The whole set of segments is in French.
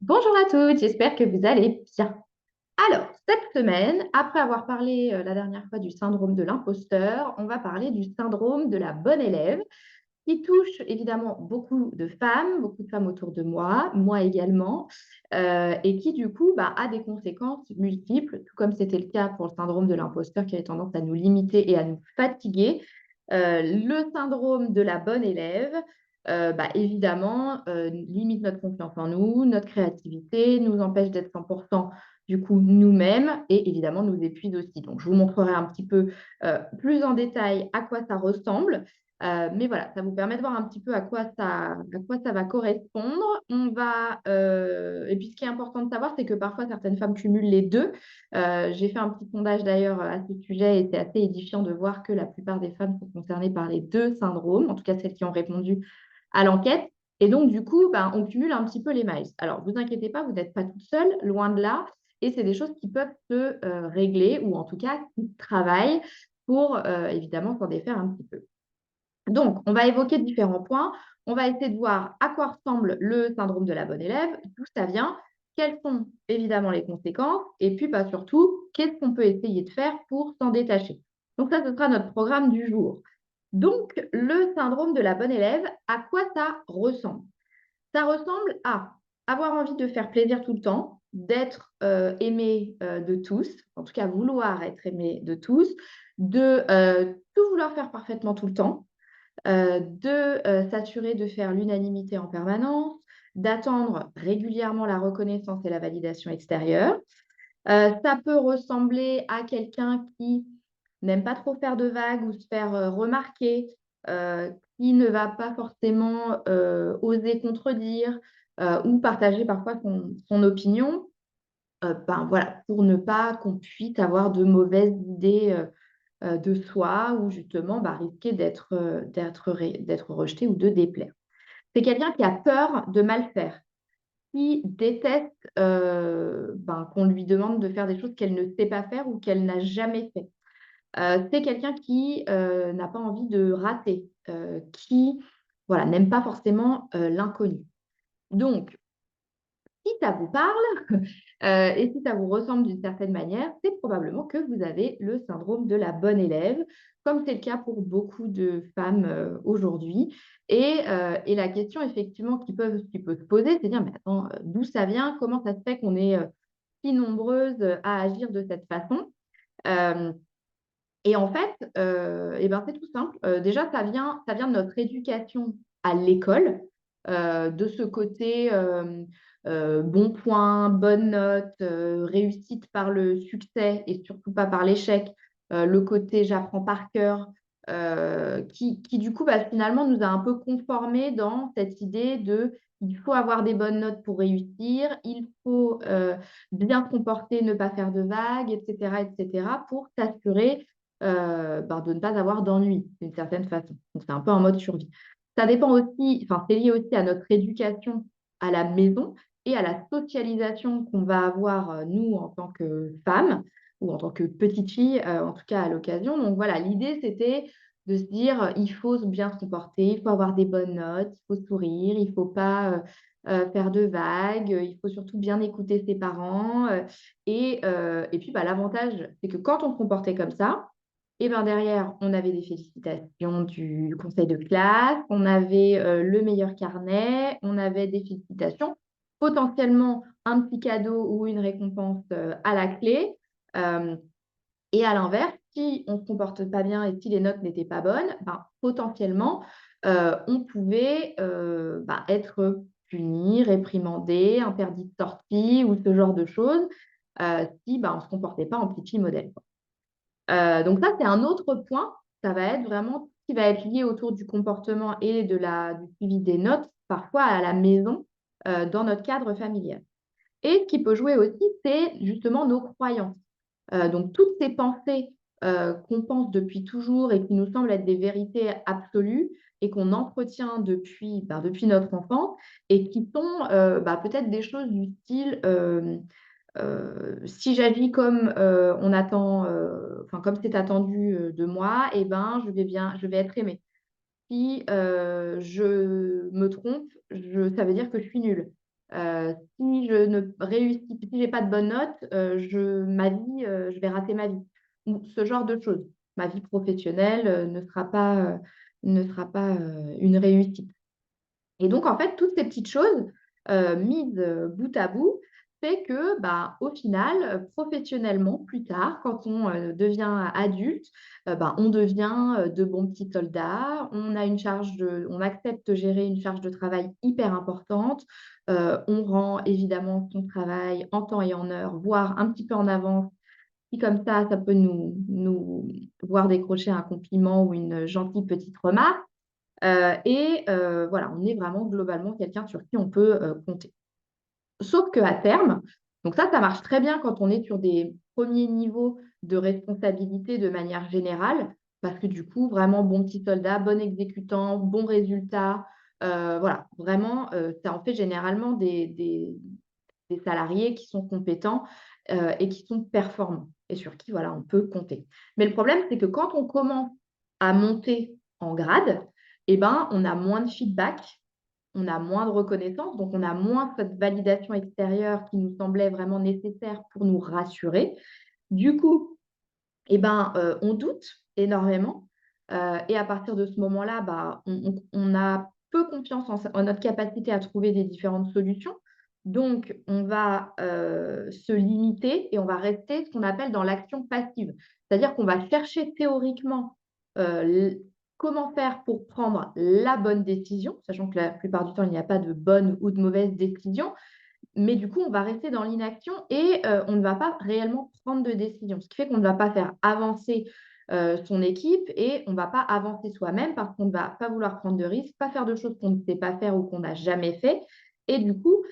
Bonjour à toutes, j'espère que vous allez bien. Alors, cette semaine, après avoir parlé la dernière fois du syndrome de l'imposteur, on va parler du syndrome de la bonne élève qui touche évidemment beaucoup de femmes autour de moi également, et qui du coup a des conséquences multiples, tout comme c'était le cas pour le syndrome de l'imposteur qui avait tendance à nous limiter et à nous fatiguer. Le syndrome de la bonne élève, évidemment, limite notre confiance en nous, notre créativité, nous empêche d'être 100% du coup nous-mêmes et évidemment nous épuise aussi. Donc, je vous montrerai un petit peu plus en détail à quoi ça ressemble. Mais voilà, ça vous permet de voir un petit peu à quoi ça va correspondre. Et puis, ce qui est important de savoir, c'est que parfois, certaines femmes cumulent les deux. J'ai fait un petit sondage d'ailleurs à ce sujet et c'est assez édifiant de voir que la plupart des femmes sont concernées par les deux syndromes, en tout cas celles qui ont répondu à l'enquête. Et donc, du coup, on cumule un petit peu les miles. Alors, vous inquiétez pas, vous n'êtes pas toute seule, loin de là. Et c'est des choses qui peuvent se régler ou en tout cas qui travaillent pour évidemment s'en défaire un petit peu. Donc, on va évoquer différents points. On va essayer de voir à quoi ressemble le syndrome de la bonne élève, d'où ça vient, quelles sont évidemment les conséquences, et puis surtout, qu'est-ce qu'on peut essayer de faire pour s'en détacher. Donc ça, ce sera notre programme du jour. Donc, le syndrome de la bonne élève, à quoi ça ressemble? Ça ressemble à avoir envie de faire plaisir tout le temps, d'être aimé de tous, en tout cas vouloir être aimé de tous, de tout vouloir faire parfaitement tout le temps, de s'assurer de faire l'unanimité en permanence, d'attendre régulièrement la reconnaissance et la validation extérieure. Ça peut ressembler à quelqu'un qui n'aime pas trop faire de vagues ou se faire remarquer, qui ne va pas forcément oser contredire ou partager parfois son opinion, voilà, pour ne pas qu'on puisse avoir de mauvaises idées de soi ou justement risquer d'être rejeté ou de déplaire. C'est quelqu'un qui a peur de mal faire, qui déteste qu'on lui demande de faire des choses qu'elle ne sait pas faire ou qu'elle n'a jamais fait. C'est quelqu'un qui n'a pas envie de rater, qui voilà, n'aime pas forcément l'inconnu. Donc, si ça vous parle et si ça vous ressemble d'une certaine manière, c'est probablement que vous avez le syndrome de la bonne élève, comme c'est le cas pour beaucoup de femmes aujourd'hui. Et la question effectivement qui peut se poser, c'est de dire, mais attends, d'où ça vient? Comment ça se fait qu'on est si nombreuses à agir de cette façon? Euh, et en fait, c'est tout simple. Déjà, ça vient de notre éducation à l'école, de ce côté bon point, bonne note, réussite par le succès et surtout pas par l'échec, le côté j'apprends par cœur, qui du coup, finalement, nous a un peu conformés dans cette idée de il faut avoir des bonnes notes pour réussir, il faut bien se comporter, ne pas faire de vagues, etc., pour s'assurer de ne pas avoir d'ennui d'une certaine façon. Donc, c'est un peu en mode survie. Ça dépend aussi, enfin, c'est lié aussi à notre éducation à la maison et à la socialisation qu'on va avoir, nous, en tant que femmes ou en tant que petite fille, en tout cas à l'occasion. Donc voilà, l'idée, c'était de se dire, il faut bien se comporter, il faut avoir des bonnes notes, il faut sourire, il ne faut pas faire de vagues, il faut surtout bien écouter ses parents. Et puis, l'avantage, c'est que quand on se comportait comme ça, et bien derrière, on avait des félicitations du conseil de classe, on avait le meilleur carnet, on avait des félicitations, potentiellement un petit cadeau ou une récompense à la clé. Euh, et à l'inverse, si on ne se comporte pas bien et si les notes n'étaient pas bonnes, potentiellement, on pouvait être puni, réprimandé, interdit de sortie ou ce genre de choses si on ne se comportait pas en petite fille modèle. Donc ça, c'est un autre point. Ça va être vraiment tout ce qui va être lié autour du comportement et du suivi des notes, parfois à la maison, dans notre cadre familial. Et ce qui peut jouer aussi, c'est justement nos croyances. Donc toutes ces pensées qu'on pense depuis toujours et qui nous semblent être des vérités absolues et qu'on entretient depuis notre enfance et qui sont peut-être des choses du style si j'agis comme on attend, enfin comme c'est attendu de moi, je vais être aimée. Si je me trompe, ça veut dire que je suis nulle. Si je ne réussis si j'ai pas de bonnes notes, je vais rater ma vie ou ce genre de choses. Ma vie professionnelle, ne sera pas une réussite. Et donc, en fait, toutes ces petites choses, mises, bout à bout, fait que, bah, au final, professionnellement, plus tard, quand on, devient adulte, on devient, de bons petits soldats. On accepte de gérer une charge de travail hyper importante. On rend évidemment son travail en temps et en heure, voire un petit peu en avance, si comme ça peut nous voir décrocher un compliment ou une gentille petite remarque. Voilà, on est vraiment globalement quelqu'un sur qui on peut, compter. Sauf qu'à terme, donc ça marche très bien quand on est sur des premiers niveaux de responsabilité de manière générale, parce que du coup, vraiment bon petit soldat, bon exécutant, bon résultat, voilà, vraiment, ça en fait généralement des salariés qui sont compétents, et qui sont performants et sur qui, voilà, on peut compter. Mais le problème, c'est que quand on commence à monter en grade, et ben, on a moins de feedback, on a moins de reconnaissance, donc on a moins cette validation extérieure qui nous semblait vraiment nécessaire pour nous rassurer. Du coup, on doute énormément, et à partir de ce moment-là, on a peu confiance en notre capacité à trouver des différentes solutions. Donc on va, se limiter et on va rester ce qu'on appelle dans l'action passive. C'est-à-dire qu'on va chercher théoriquement, l comment faire pour prendre la bonne décision, sachant que la plupart du temps, il n'y a pas de bonne ou de mauvaise décision. Mais du coup, on va rester dans l'inaction et on ne va pas réellement prendre de décision. Ce qui fait qu'on ne va pas faire avancer, son équipe et on ne va pas avancer soi-même parce qu'on ne va pas vouloir prendre de risques, pas faire de choses qu'on ne sait pas faire ou qu'on n'a jamais fait. Et du coup,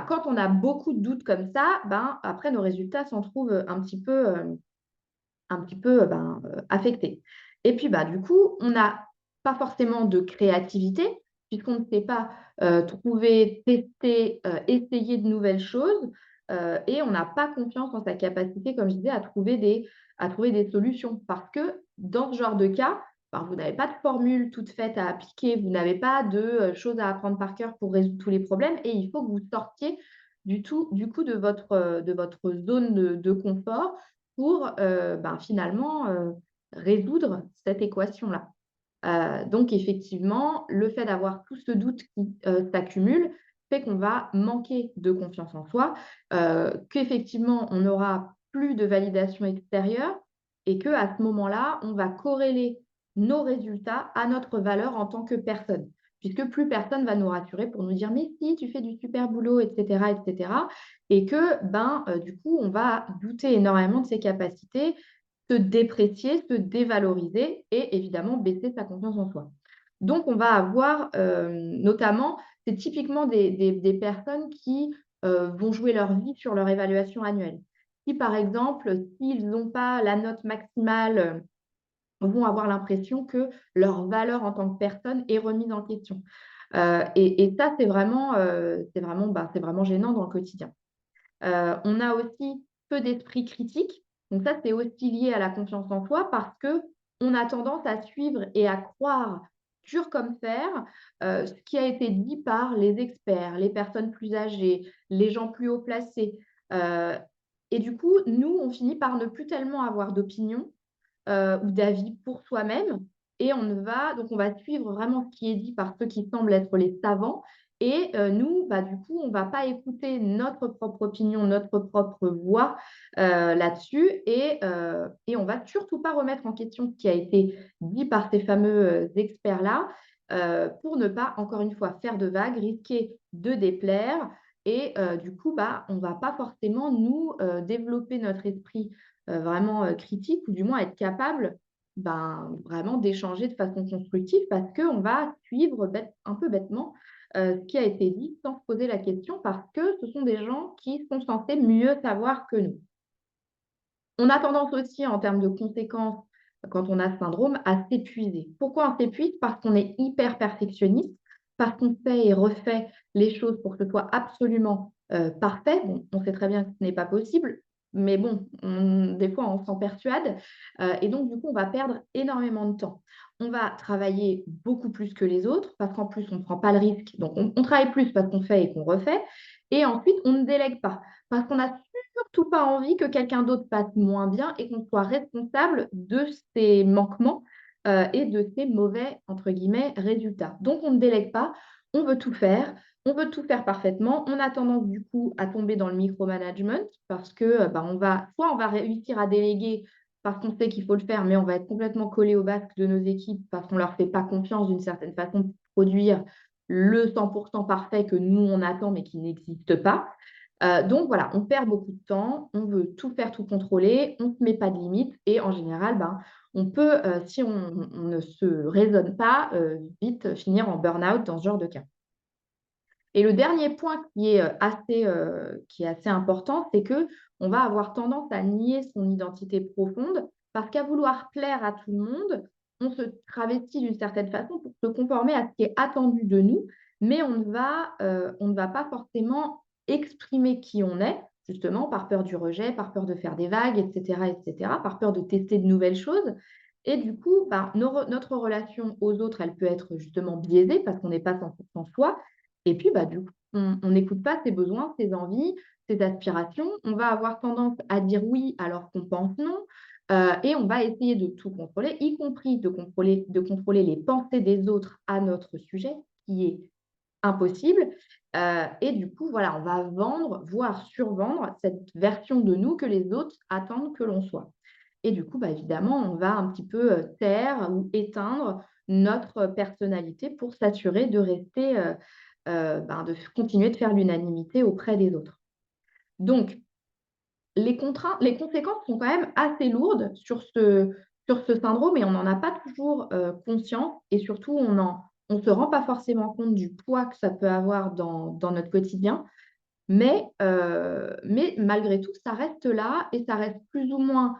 quand on a beaucoup de doutes comme ça, après nos résultats s'en trouvent, affectés. Et puis, du coup, on n'a pas forcément de créativité puisqu'on ne sait pas, trouver, tester, essayer de nouvelles choses, et on n'a pas confiance en sa capacité, comme je disais, à trouver des solutions. Parce que dans ce genre de cas, vous n'avez pas de formule toute faite à appliquer, vous n'avez pas de, choses à apprendre par cœur pour résoudre tous les problèmes et il faut que vous sortiez du coup de votre zone de confort pour, finalement, résoudre cette équation-là. Donc effectivement, le fait d'avoir tout ce doute qui, s'accumule, fait qu'on va manquer de confiance en soi, qu'effectivement on n'aura plus de validation extérieure et qu'à ce moment-là, on va corréler nos résultats à notre valeur en tant que personne. Puisque plus personne va nous rassurer pour nous dire: «Mais si, tu fais du super boulot» et cetera et cetera et que, du coup, on va douter énormément de ses capacités, se déprécier, se dévaloriser et évidemment baisser sa confiance en soi. Donc on va avoir, notamment, c'est typiquement des personnes qui, vont jouer leur vie sur leur évaluation annuelle. Si par exemple, s'ils n'ont pas la note maximale, vont avoir l'impression que leur valeur en tant que personne est remise en question. Et ça, c'est vraiment gênant dans le quotidien. On a aussi peu d'esprit critique. Donc ça, c'est aussi lié à la confiance en soi parce qu'on a tendance à suivre et à croire dur comme fer, ce qui a été dit par les experts, les personnes plus âgées, les gens plus haut placés. Heu et du coup, nous, on finit par ne plus tellement avoir d'opinion, ou d'avis pour soi-même et on va suivre vraiment ce qui est dit par ceux qui semblent être les savants et nous, du coup, on va pas écouter notre propre opinion, notre propre voix, là-dessus et on va surtout pas remettre en question ce qui a été dit par ces fameux, experts-là, pour ne pas, encore une fois, faire de vagues, risquer de déplaire et du coup, on va pas forcément nous, développer notre esprit vraiment, critique ou du moins être capable, vraiment d'échanger de façon constructive parce qu'on va suivre un peu bêtement, ce qui a été dit sans se poser la question parce que ce sont des gens qui sont censés mieux savoir que nous. On a tendance aussi en termes de conséquences, quand on a ce syndrome, à s'épuiser. Pourquoi on s'épuise? Parce qu'on est hyper perfectionniste, parce qu'on fait et refait les choses pour que ce soit absolument, parfait. Bon, on sait très bien que ce n'est pas possible, mais bon, des fois, on s'en persuade, et donc du coup, on va perdre énormément de temps. On va travailler beaucoup plus que les autres, parce qu'en plus, on ne prend pas le risque. Donc on travaille plus parce qu'on fait et qu'on refait Et ensuite, on ne délègue pas parce qu'on n'a surtout pas envie que quelqu'un d'autre passe moins bien et qu'on soit responsable de ses manquements et de ses mauvais, entre guillemets, résultats. Donc, on ne délègue pas, on veut tout faire, on veut tout faire parfaitement. On a tendance, du coup, à tomber dans le micromanagement parce que soit on va réussir à déléguer parce qu'on sait qu'il faut le faire, mais on va être complètement collé au basque de nos équipes parce qu'on ne leur fait pas confiance d'une certaine façon de produire le 100% parfait que nous, on attend, mais qui n'existe pas. Donc voilà, on perd beaucoup de temps, on veut tout faire, tout contrôler, on ne se met pas de limites et en général, on peut, si on ne se raisonne pas, vite finir en burn-out dans ce genre de cas. Et le dernier point qui est assez important, c'est que on va avoir tendance à nier son identité profonde parce qu'à vouloir plaire à tout le monde, on se travestit d'une certaine façon pour se conformer à ce qui est attendu de nous, mais on ne va pas forcément exprimer qui on est, justement par peur du rejet, par peur de faire des vagues, et cetera, par peur de tester de nouvelles choses. Et du coup, notre relation aux autres, elle peut être justement biaisée parce qu'on n'est pas 100% soi. Et puis, du coup, on n'écoute pas ses besoins, ses envies, ses aspirations. On va avoir tendance à dire oui alors qu'on pense non. Et on va essayer de tout contrôler, y compris de contrôler les pensées des autres à notre sujet, qui est impossible. Et du coup, voilà, on va vendre, voire survendre cette version de nous que les autres attendent que l'on soit. Et du coup, évidemment, on va un petit peu taire ou éteindre notre personnalité pour s'assurer de rester, de continuer de faire l'unanimité auprès des autres. Donc, les conséquences sont quand même assez lourdes sur ce syndrome et on n'en a pas toujours conscience et surtout, on ne se rend pas forcément compte du poids que ça peut avoir dans notre quotidien. Mais malgré tout, ça reste là et ça reste plus ou moins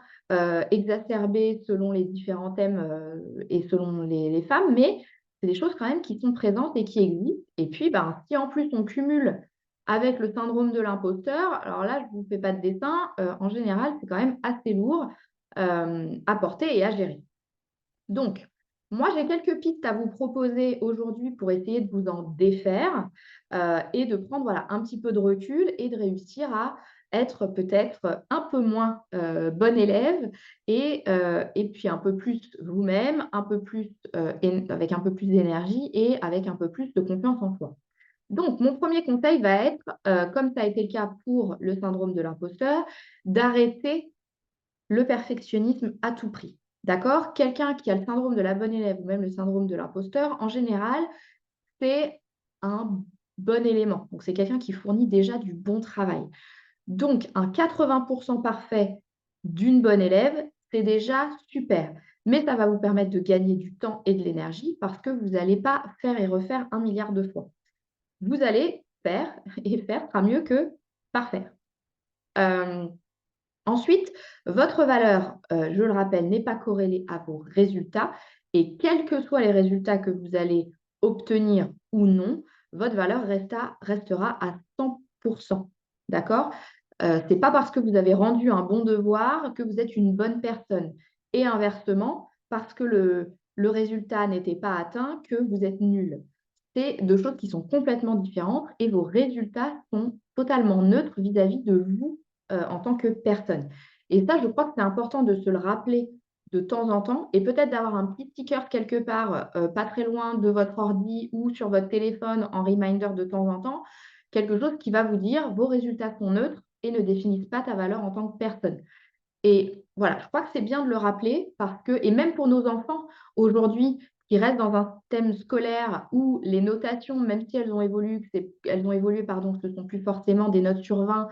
exacerbé selon les différents thèmes et selon les femmes, mais c'est des choses quand même qui sont présentes et qui existent. Et puis, si en plus on cumule avec le syndrome de l'imposteur, alors là, je ne vous fais pas de dessin, en général, c'est quand même assez lourd à porter et à gérer. Donc, moi, j'ai quelques pistes à vous proposer aujourd'hui pour essayer de vous en défaire et de prendre voilà, un petit peu de recul et de réussir à être peut-être un peu moins bon élève et puis un peu plus vous-même, un peu plus, avec un peu plus d'énergie et avec un peu plus de confiance en soi. Donc, mon premier conseil va être, comme ça a été le cas pour le syndrome de l'imposteur, d'arrêter le perfectionnisme à tout prix. D'accord? Quelqu'un qui a le syndrome de la bonne élève ou même le syndrome de l'imposteur, en général, c'est un bon élément. Donc, c'est quelqu'un qui fournit déjà du bon travail. Donc, un 80% parfait d'une bonne élève, c'est déjà super. Mais ça va vous permettre de gagner du temps et de l'énergie parce que vous n'allez pas faire et refaire 1 milliard de fois. Vous allez faire et faire sera mieux que parfaire. Ensuite, votre valeur, je le rappelle, n'est pas corrélée à vos résultats et quels que soient les résultats que vous allez obtenir ou non, votre valeur restera à 100%. D'accord? Ce n'est pas parce que vous avez rendu un bon devoir que vous êtes une bonne personne. Et inversement, parce que le résultat n'était pas atteint, que vous êtes nul. C'est deux choses qui sont complètement différentes et vos résultats sont totalement neutres vis-à-vis de vous en tant que personne. Et ça, je crois que c'est important de se le rappeler de temps en temps et peut-être d'avoir un petit sticker quelque part, pas très loin de votre ordi ou sur votre téléphone en reminder de temps en temps, quelque chose qui va vous dire vos résultats sont neutres et ne définissent pas ta valeur en tant que personne. Et voilà, je crois que c'est bien de le rappeler parce que, et même pour nos enfants aujourd'hui, qui restent dans un système scolaire où les notations, même si elles ont évolué, pardon, ce ne sont plus forcément des notes sur 20,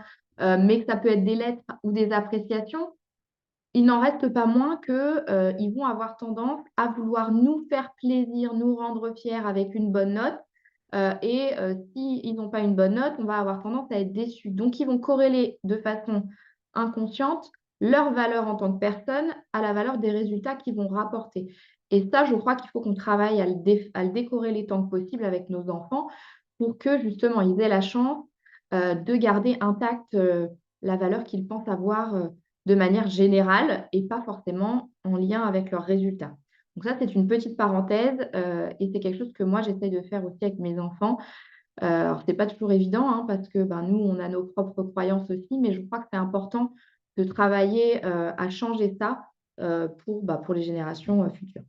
mais que ça peut être des lettres ou des appréciations, il n'en reste pas moins que, ils vont avoir tendance à vouloir nous faire plaisir, nous rendre fiers avec une bonne note, s'ils n'ont pas une bonne note, on va avoir tendance à être déçus. Donc ils vont corréler de façon inconsciente leur valeur en tant que personne à la valeur des résultats qu'ils vont rapporter. Et ça, je crois qu'il faut qu'on travaille à le décorréler tant que possible avec nos enfants pour que justement ils aient la chance, de garder intacte, la valeur qu'ils pensent avoir, de manière générale et pas forcément en lien avec leurs résultats. Donc ça, c'est une petite parenthèse et c'est quelque chose que moi, j'essaie de faire aussi avec mes enfants, Alors, c'est pas toujours évident, hein, parce que ben, nous, on a nos propres croyances aussi, mais je crois que c'est important de travailler à changer ça pour les générations futures.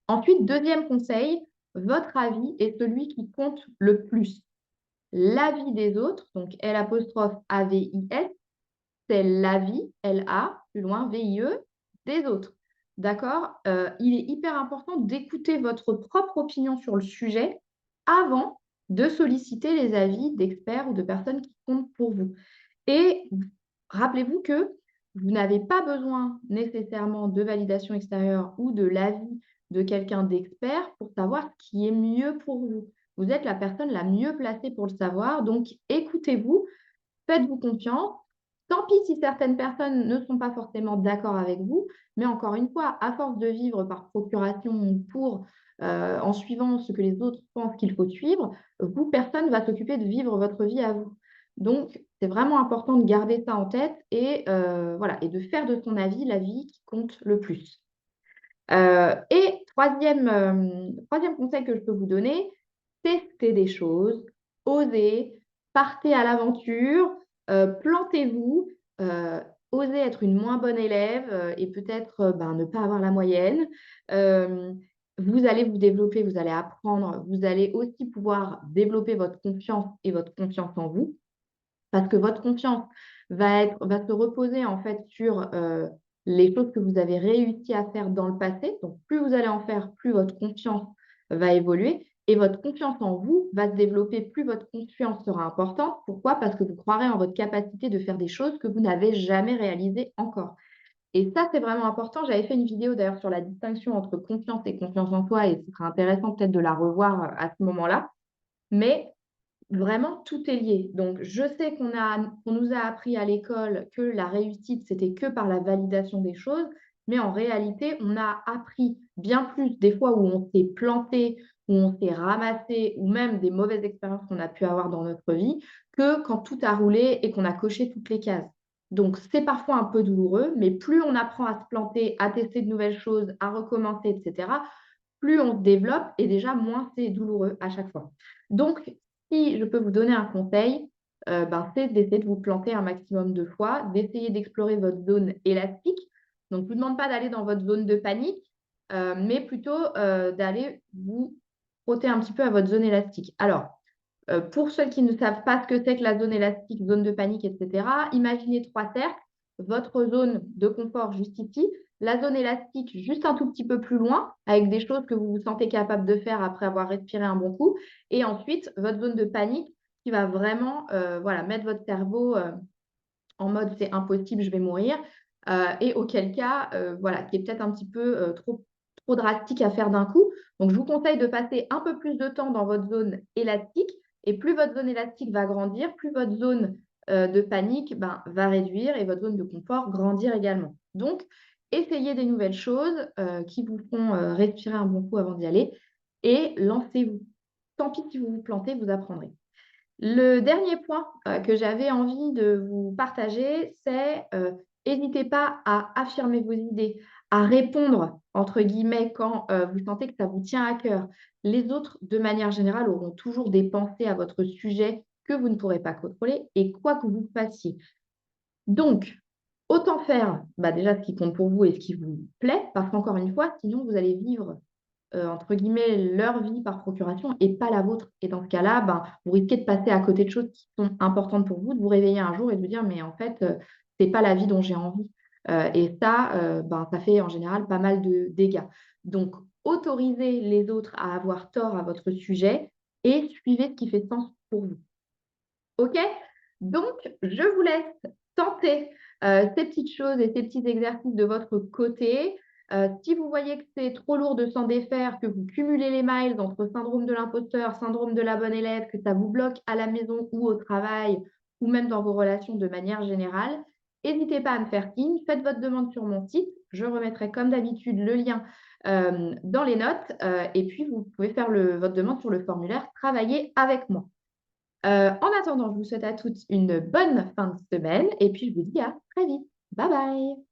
Ensuite, deuxième conseil, votre avis est celui qui compte le plus. L'avis des autres, donc L'AVIS, c'est l'avis, L-A, plus loin, V-I-E, des autres. D'accord? Il est hyper important d'écouter votre propre opinion sur le sujet avant de solliciter les avis d'experts ou de personnes qui comptent pour vous. Et rappelez-vous que vous n'avez pas besoin nécessairement de validation extérieure ou de l'avis de quelqu'un d'expert pour savoir ce qui est mieux pour vous. Vous êtes la personne la mieux placée pour le savoir, donc écoutez-vous, faites-vous confiance. Tant pis si certaines personnes ne sont pas forcément d'accord avec vous, mais encore une fois, à force de vivre par procuration en suivant ce que les autres pensent qu'il faut suivre, vous, personne ne va s'occuper de vivre votre vie à vous. Donc, c'est vraiment important de garder ça en tête et, voilà, et de faire de son avis la vie qui compte le plus. Et troisième conseil que je peux vous donner, testez des choses, osez, partez à l'aventure, plantez-vous, heu, osez être une moins bonne élève, et peut-être, ne pas avoir la moyenne. Hem, Vous allez vous développer, vous allez apprendre, vous allez aussi pouvoir développer votre confiance et votre confiance en vous. Parce que votre confiance va se reposer en fait sur, les choses que vous avez réussi à faire dans le passé. Donc plus vous allez en faire, plus votre confiance va évoluer et votre confiance en vous va se développer, plus votre confiance sera importante. Pourquoi? Parce que vous croirez en votre capacité de faire des choses que vous n'avez jamais réalisées encore. Et ça, c'est vraiment important. J'avais fait une vidéo d'ailleurs sur la distinction entre confiance et confiance en soi et ce sera intéressant peut-être de la revoir, à ce moment-là. Mais vraiment, tout est lié. Donc, je sais qu'on nous a appris à l'école que la réussite, c'était que par la validation des choses, mais en réalité, on a appris bien plus des fois où on s'est planté, où on s'est ramassé, ou même des mauvaises expériences qu'on a pu avoir dans notre vie, que quand tout a roulé et qu'on a coché toutes les cases. Donc, c'est parfois un peu douloureux, mais plus on apprend à se planter, à tester de nouvelles choses, à recommencer, etc., plus on se développe et déjà moins c'est douloureux à chaque fois. Donc, si je peux vous donner un conseil, c'est d'essayer de vous planter un maximum de fois, d'essayer d'explorer votre zone élastique. Donc, je ne vous demande pas d'aller dans votre zone de panique, mais plutôt, d'aller vous frotter un petit peu à votre zone élastique. Alors, pour ceux qui ne savent pas ce que c'est que la zone élastique, zone de panique, et cetera, imaginez 3 cercles. Votre zone de confort juste ici, la zone élastique juste un tout petit peu plus loin, avec des choses que vous vous sentez capable de faire après avoir respiré un bon coup et ensuite votre zone de panique qui va vraiment, voilà, mettre votre cerveau, en mode: «C'est impossible, je vais mourir», et auquel cas, voilà, qui est peut-être un petit peu, trop drastique à faire d'un coup. Donc je vous conseille de passer un peu plus de temps dans votre zone élastique et plus votre zone élastique va grandir, plus votre zone, de panique, va réduire et votre zone de confort grandir également. Donc essayez des nouvelles choses, qui vous font, respirer un bon coup avant d'y aller et lancez-vous. Tant pis si vous vous plantez, vous apprendrez. Le dernier point, que j'avais envie de vous partager, c'est, hésitez pas à affirmer vos idées, à «répondre» entre guillemets quand, vous sentez que ça vous tient à cœur. Les autres, de manière générale, auront toujours des pensées à votre sujet que vous ne pourrez pas contrôler et quoi que vous fassiez. Donc, autant faire, déjà ce qui compte pour vous et ce qui vous plaît, parce qu'encore une fois, sinon vous allez vivre entre guillemets, «leur vie par procuration» et pas la vôtre. Et dans ce cas-là, vous risquez de passer à côté de choses qui sont importantes pour vous, de vous réveiller un jour et de vous dire: «Mais en fait, c'est pas la vie dont j'ai envie». Et ça, ça fait en général pas mal de dégâts. Donc autorisez les autres à avoir tort à votre sujet et suivez ce qui fait sens pour vous. OK? Donc, je vous laisse tenter, ces petites choses et ces petits exercices de votre côté. Si vous voyez que c'est trop lourd de s'en défaire, que vous cumulez les miles entre syndrome de l'imposteur, syndrome de la bonne élève, que ça vous bloque à la maison ou au travail ou même dans vos relations de manière générale, n'hésitez pas à me faire signe. Faites votre demande sur mon site. Je remettrai comme d'habitude le lien, dans les notes, et puis vous pouvez faire votre demande sur le formulaire «Travailler avec moi». En attendant, je vous souhaite à toutes une bonne fin de semaine et puis je vous dis à très vite. Bye bye.